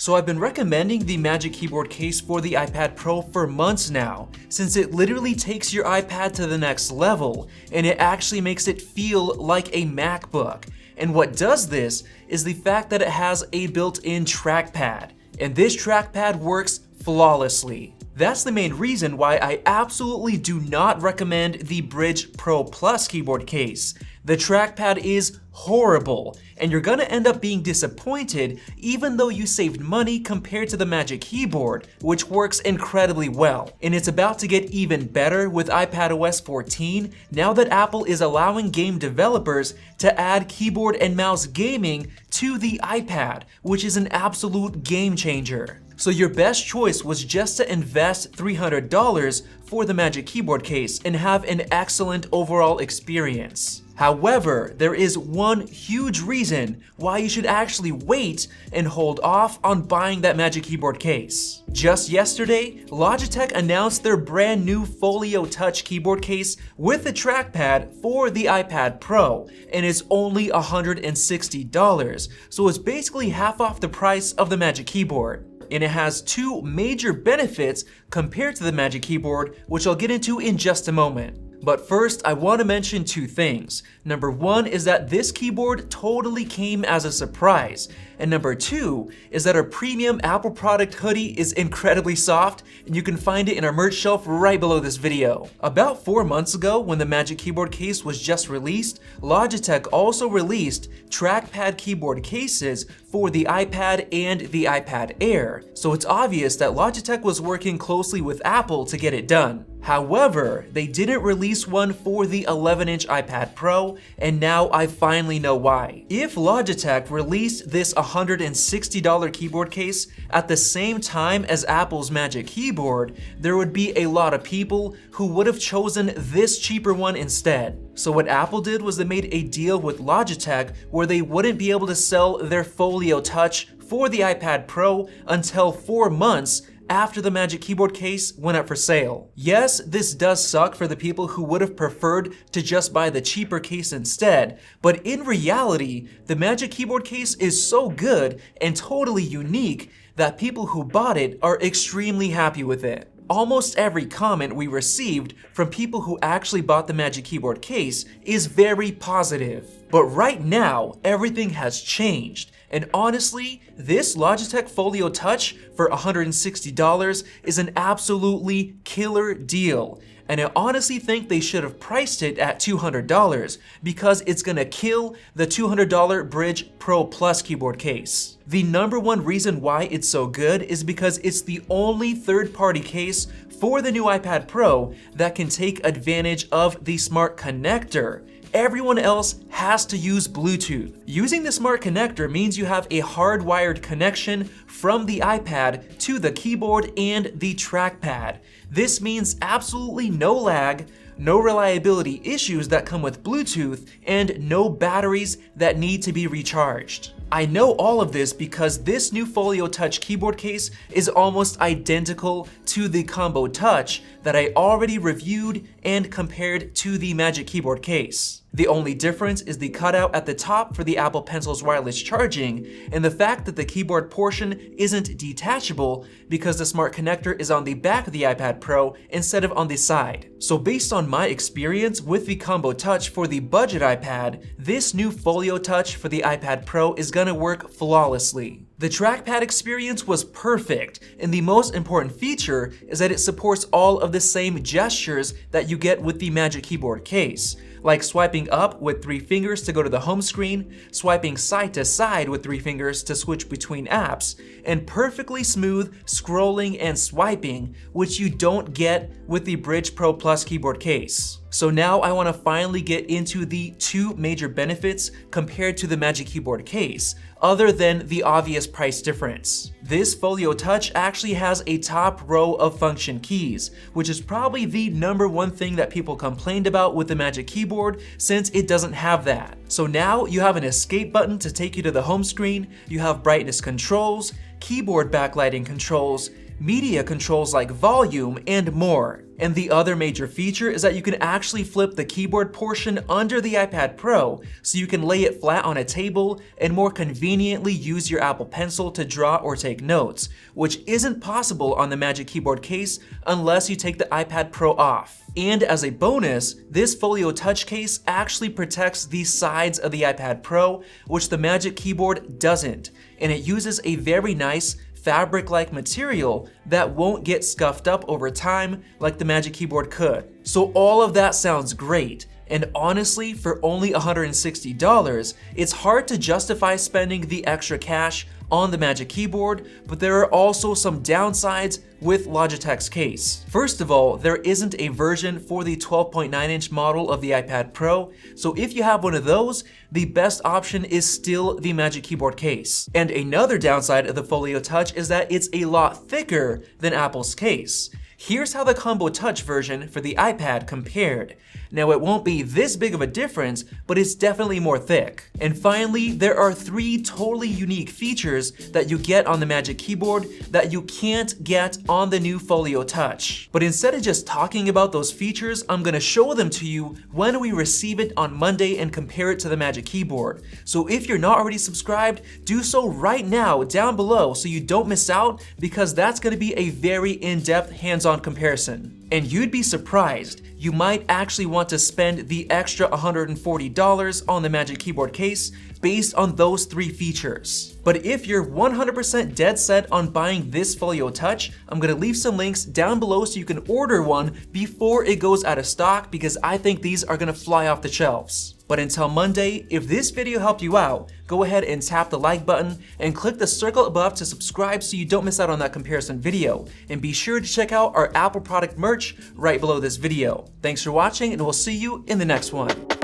So I've been recommending the Magic Keyboard case for the iPad Pro for months now, since it literally takes your iPad to the next level, and it actually makes it feel like a MacBook. And what does this is the fact that it has a built-in trackpad, and this trackpad works flawlessly. That's the main reason why I absolutely do not recommend the Brydge Pro Plus keyboard case. The trackpad is horrible, and you're gonna end up being disappointed even though you saved money compared to the Magic Keyboard, which works incredibly well. And it's about to get even better with iPadOS 14 now that Apple is allowing game developers to add keyboard and mouse gaming to the iPad, which is an absolute game changer. So your best choice was just to invest $300 for the Magic Keyboard case and have an excellent overall experience. However, there is one huge reason why you should actually wait and hold off on buying that Magic Keyboard case. Just yesterday, Logitech announced their brand new Folio Touch Keyboard case with a trackpad for the iPad Pro, and it's only $160, so it's basically half off the price of the Magic Keyboard. And it has two major benefits compared to the Magic Keyboard, which I'll get into in just a moment. But first, I want to mention two things. Number one is that this keyboard totally came as a surprise. And number two is that our premium Apple product hoodie is incredibly soft, and you can find it in our merch shelf right below this video. About 4 months ago, when the Magic Keyboard case was just released, Logitech also released trackpad keyboard cases for the iPad and the iPad Air. So it's obvious that Logitech was working closely with Apple to get it done. However, they didn't release one for the 11-inch iPad Pro, and now I finally know why. If Logitech released this $160 keyboard case at the same time as Apple's Magic Keyboard, there would be a lot of people who would have chosen this cheaper one instead. So what Apple did was they made a deal with Logitech where they wouldn't be able to sell their Folio Touch for the iPad Pro until 4 months after the Magic Keyboard case went up for sale. Yes, this does suck for the people who would have preferred to just buy the cheaper case instead, but in reality, the Magic Keyboard case is so good and totally unique that people who bought it are extremely happy with it. Almost every comment we received from people who actually bought the Magic Keyboard case is very positive. But right now, everything has changed. And honestly, this Logitech Folio Touch for $160 is an absolutely killer deal. And I honestly think they should have priced it at $200 because it's gonna kill the $200 Brydge Pro Plus keyboard case. The number one reason why it's so good is because it's the only third-party case for the new iPad Pro that can take advantage of the smart connector. Everyone else has to use Bluetooth. Using the smart connector means you have a hardwired connection from the iPad to the keyboard and the trackpad. This means absolutely no lag, no reliability issues that come with Bluetooth, and no batteries that need to be recharged. I know all of this because this new Folio Touch keyboard case is almost identical to the Combo Touch that I already reviewed and compared to the Magic Keyboard case. The only difference is the cutout at the top for the Apple Pencil's wireless charging, and the fact that the keyboard portion isn't detachable because the smart connector is on the back of the iPad Pro instead of on the side. So based on my experience with the Combo Touch for the budget iPad, this new Folio Touch for the iPad Pro is gonna work flawlessly. The trackpad experience was perfect, and the most important feature is that it supports all of the same gestures that you get with the Magic Keyboard case, like swiping up with 3 fingers to go to the home screen, swiping side to side with 3 fingers to switch between apps, and perfectly smooth scrolling and swiping, which you don't get with the Brydge Pro Plus keyboard case. So now I want to finally get into the 2 major benefits compared to the Magic Keyboard case, other than the obvious price difference. This Folio Touch actually has a top row of function keys, which is probably the number one thing that people complained about with the Magic Keyboard since it doesn't have that. So now you have an escape button to take you to the home screen, you have brightness controls, keyboard backlighting controls, media controls like volume, and more. And the other major feature is that you can actually flip the keyboard portion under the iPad Pro so you can lay it flat on a table and more conveniently use your Apple Pencil to draw or take notes, which isn't possible on the Magic Keyboard case unless you take the iPad Pro off. And as a bonus, this Folio Touch case actually protects the sides of the iPad Pro, which the Magic Keyboard doesn't, and it uses a very nice fabric-like material that won't get scuffed up over time like the Magic Keyboard could. So all of that sounds great, and honestly, for only $160, it's hard to justify spending the extra cash on the Magic Keyboard, but there are also some downsides with Logitech's case. First of all, there isn't a version for the 12.9-inch model of the iPad Pro, so if you have one of those, the best option is still the Magic Keyboard case. And another downside of the Folio Touch is that it's a lot thicker than Apple's case. Here's how the Combo Touch version for the iPad compared. Now it won't be this big of a difference, but it's definitely more thick. And finally, there are 3 totally unique features that you get on the Magic Keyboard that you can't get on the new Folio Touch. But instead of just talking about those features, I'm gonna show them to you when we receive it on Monday and compare it to the Magic Keyboard. So if you're not already subscribed, do so right now down below so you don't miss out, because that's gonna be a very in-depth hands-on comparison. And you'd be surprised, you might actually want to spend the extra $140 on the Magic Keyboard case based on those 3 features. But if you're 100% dead set on buying this Folio Touch, I'm gonna leave some links down below so you can order one before it goes out of stock, because I think these are gonna fly off the shelves. But until Monday, if this video helped you out, go ahead and tap the like button and click the circle above to subscribe so you don't miss out on that comparison video. And be sure to check out our Apple product merch right below this video. Thanks for watching, and we'll see you in the next one.